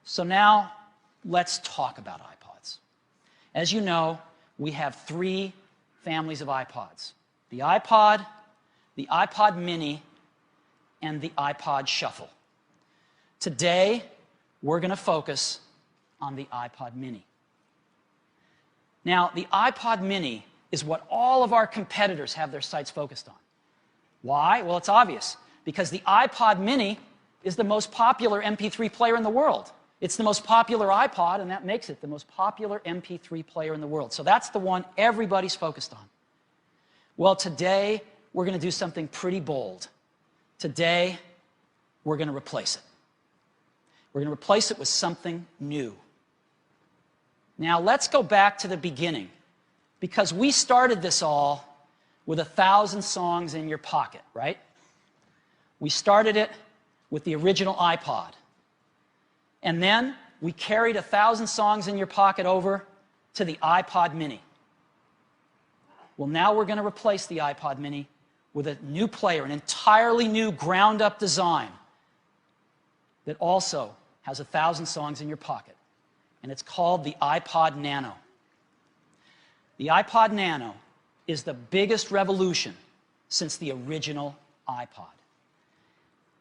So now, let's talk about iPods. As you know, we have three families of iPods: the iPod Mini, and the iPod Shuffle. Today, we're going to focus on the iPod Mini. Now, the iPod Mini is what all of our competitors have their sights focused on. Why? Well, it's obvious. Because the iPod Mini is the most popular MP3 player in the world. It's the most popular iPod, and that makes it the most popular MP3 player in the world. So that's the one everybody's focused on. Well, today, we're going to do something pretty bold. Today, we're going to replace it. We're going to replace it with something new. Now, let's go back to the beginning, because we started this all with 1,000 songs in your pocket, right? We started it with the original iPod. And then we carried 1,000 songs in your pocket over to the iPod Mini. Well, now we're going to replace the iPod Mini with a new player, an entirely new ground-up design that also has 1,000 songs in your pocket. And it's called the iPod Nano. The iPod Nano is the biggest revolution since the original iPod.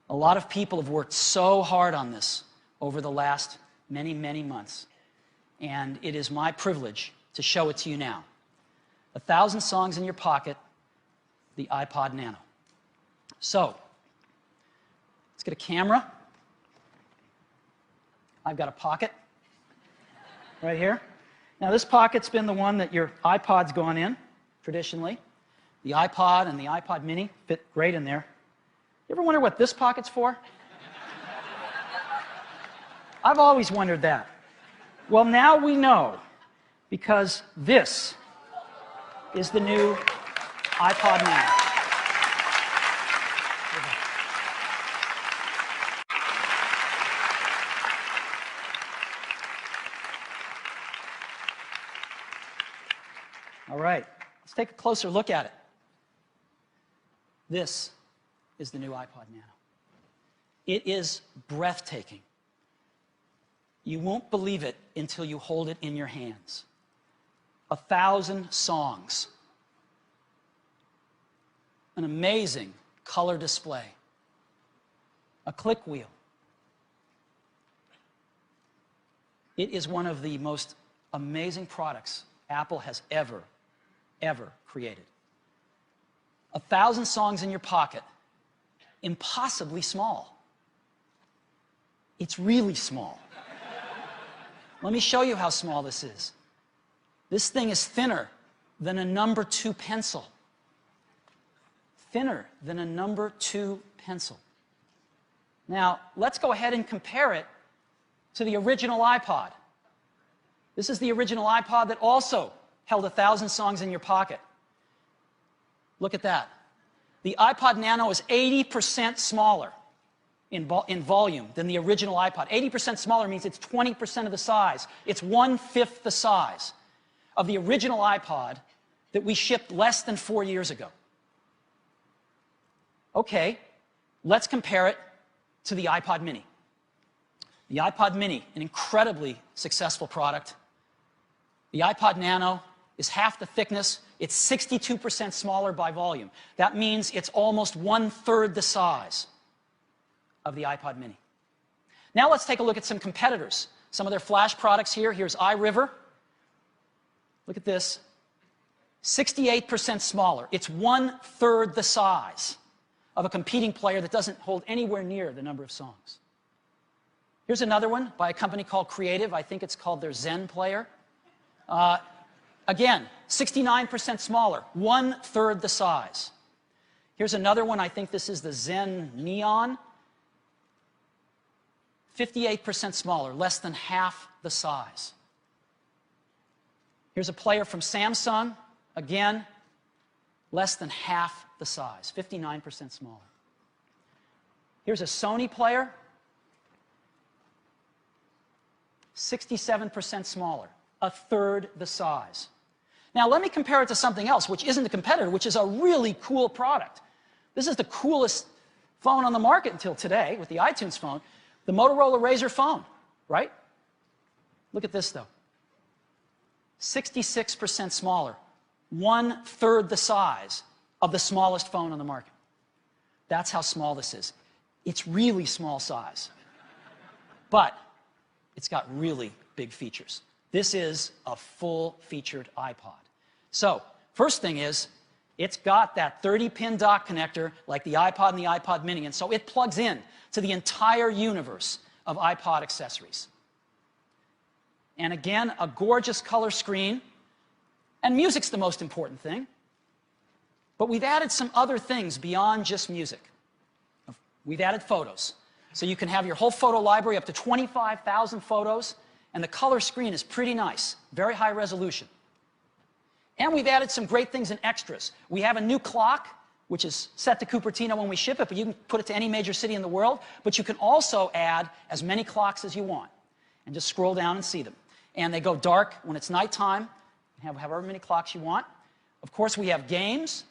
A lot of people have worked so hard on this over the last many, many months. And it is my privilege to show it to you now. 1,000 songs in your pocket, the iPod Nano. So, let's get a camera. I've got a pocket right here. Now, this pocket's been the one that your iPod's gone in, traditionally. The iPod and the iPod Mini fit great in there. You ever wonder what this pocket's for? I've always wondered that. Well, now we know, because this is the new iPod Nano. All right, let's take a closer look at it. This is the new iPod Nano. It is breathtaking. You won't believe it until you hold it in your hands. 1,000 songs. An amazing color display. A click wheel. It is one of the most amazing products Apple has ever created. 1,000 songs in your pocket. Impossibly small. It's really small. Let me show you how small this is. This thing is thinner than a number 2 pencil. Thinner than a number 2 pencil. Now, let's go ahead and compare it to the original iPod. This is the original iPod that also held 1,000 songs in your pocket. Look at that. The iPod Nano is 80% smaller in volume than the original iPod. 80% smaller means it's 20% of the size. It's 1/5 the size of the original iPod that we shipped less than 4 years ago. Okay, let's compare it to the iPod Mini. The iPod Mini, an incredibly successful product. The iPod Nano is half the thickness. It's 62% smaller by volume. That means it's almost 1/3 the size of the iPod Mini. Now let's take a look at some competitors. Some of their flash products here. Here's iRiver. Look at this. 68% smaller. It's 1/3 the size of a competing player that doesn't hold anywhere near the number of songs. Here's another one by a company called Creative. I think it's called their Zen player. Again, 69% smaller, 1/3 the size. Here's another one. I think this is the Zen Neon. 58% smaller, less than half the size. Here's a player from Samsung. Again, less than half the size, 59% smaller. Here's a Sony player. 67% smaller, 1/3 the size. Now, let me compare it to something else, which isn't a competitor, which is a really cool product. This is the coolest phone on the market until today, with the iTunes phone, the Motorola ROKR phone. right? Look at this, though. 66% smaller, 1/3 the size of the smallest phone on the market. That's how small this is. It's really small size, but it's got really big features. This is a full-featured iPod. So, first thing is, it's got that 30-pin dock connector like the iPod and the iPod mini, and so it plugs in to the entire universe of iPod accessories. And again, a gorgeous color screen, and music's the most important thing. But we've added some other things beyond just music. We've added photos. So you can have your whole photo library, up to 25,000 photos, and the color screen is pretty nice, very high resolution. And we've added some great things in extras. We have a new clock, which is set to Cupertino when we ship it, but you can put it to any major city in the world. But you can also add as many clocks as you want, and just scroll down and see them. And they go dark when it's nighttime. You have however many clocks you want. Of course, we have games.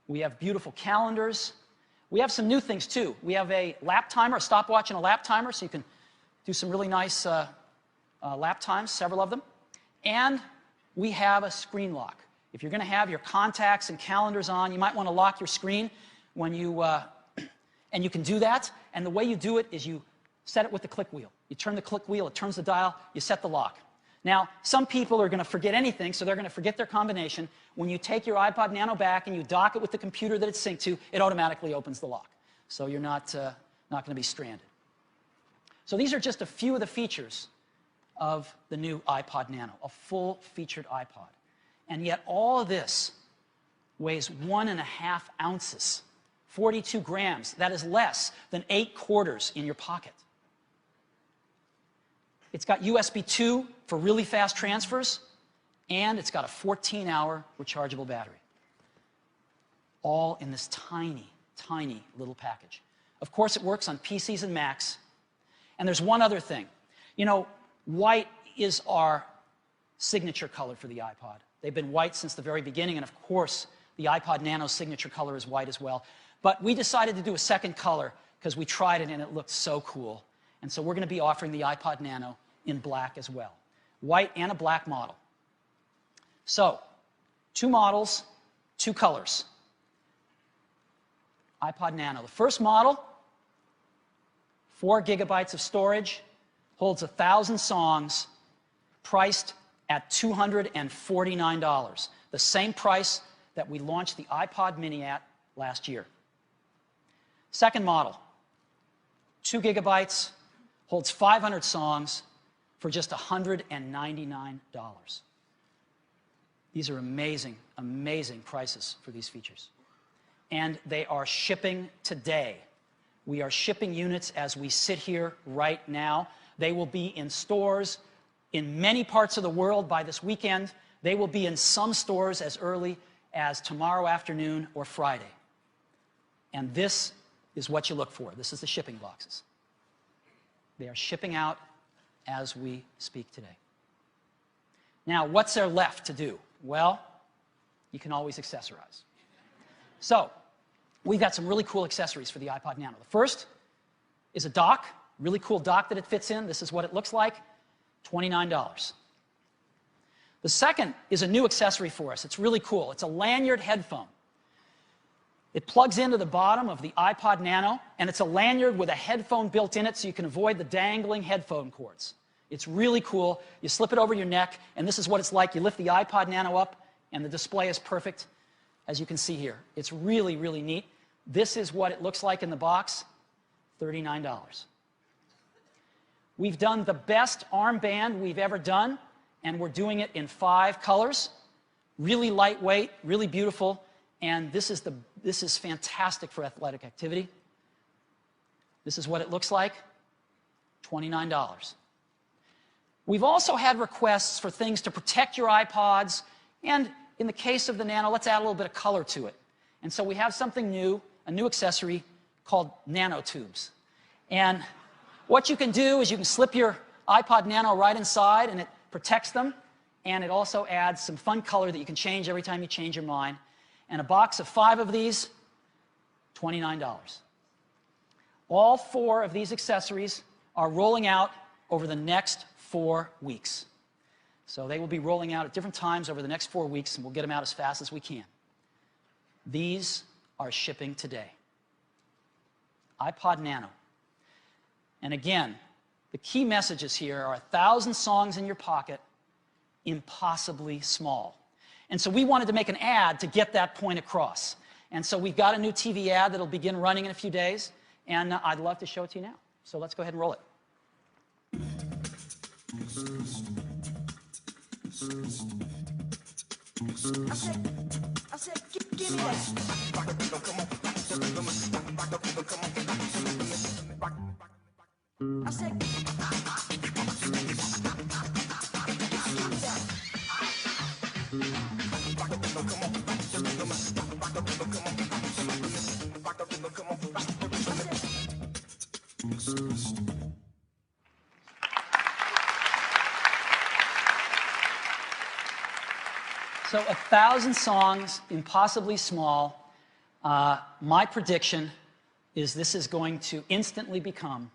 We have beautiful calendars. We have some new things, too. We have a lap timer, a stopwatch and a lap timer, so you can do some really nice lap times, several of them. And we have a screen lock. If you're going to have your contacts and calendars on, you might want to lock your screen when you, and you can do that. And the way you do it is you set it with the click wheel. You turn the click wheel, it turns the dial, you set the lock. Now, some people are going to forget anything, so they're going to forget their combination. When you take your iPod Nano back and you dock it with the computer that it's synced to, it automatically opens the lock. So you're not going to be stranded. So these are just a few of the features of the new iPod Nano, a full-featured iPod. And yet all of this weighs 1.5 ounces, 42 grams. That is less than 8 quarters in your pocket. It's got USB 2 for really fast transfers, and it's got a 14-hour rechargeable battery. All in this tiny, tiny little package. Of course, it works on PCs and Macs. And there's one other thing. You know, white is our signature color for the iPod. They've been white since the very beginning, and of course, the iPod Nano's signature color is white as well. But we decided to do a second color because we tried it and it looked so cool. And so we're going to be offering the iPod Nano in black as well. White and a black model. So, 2 models, 2 colors. iPod Nano. The first model, 4 gigabytes of storage, holds 1,000 songs, priced at $249, the same price that we launched the iPod mini at last year. Second model, 2 gigabytes, holds 500 songs for just $199. These are amazing, amazing prices for these features. And they are shipping today. We are shipping units as we sit here right now. They will be in stores in many parts of the world by this weekend. They will be in some stores as early as tomorrow afternoon or Friday. And this is what you look for. This is the shipping boxes. They are shipping out as we speak today. Now, what's there left to do? Well, you can always accessorize. So, we've got some really cool accessories for the iPod Nano. The first is a dock, really cool dock that it fits in. This is what it looks like, $29. The second is a new accessory for us. It's really cool. It's a lanyard headphone. It plugs into the bottom of the iPod Nano, and it's a lanyard with a headphone built in it so you can avoid the dangling headphone cords. It's really cool. You slip it over your neck, and this is what it's like. You lift the iPod Nano up, and the display is perfect, as you can see here. It's really, really neat. This is what it looks like in the box, $39. We've done the best armband we've ever done, and we're doing it in 5 colors. Really lightweight, really beautiful, and this is fantastic for athletic activity. This is what it looks like, $29. We've also had requests for things to protect your iPods, and in the case of the Nano, let's add a little bit of color to it. And so we have something new, a new accessory called nanotubes. And what you can do is you can slip your iPod Nano right inside, and it protects them, and it also adds some fun color that you can change every time you change your mind. And a box of 5 of these, $29. All 4 of these accessories are rolling out over the next 4 weeks. So they will be rolling out at different times over the next 4 weeks, and we'll get them out as fast as we can. These are shipping today. iPod Nano. And again, the key messages here are 1,000 songs in your pocket, impossibly small. And so we wanted to make an ad to get that point across. And so we've got a new TV ad that'll begin running in a few days, and I'd love to show it to you now. So let's go ahead and roll it. I said, give me that. I said, so 1,000 songs, impossibly small. My prediction is this is going to instantly become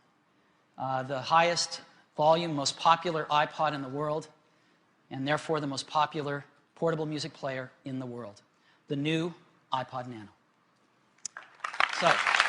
the highest volume, most popular iPod in the world, and therefore the most popular portable music player in the world, the new iPod Nano. So.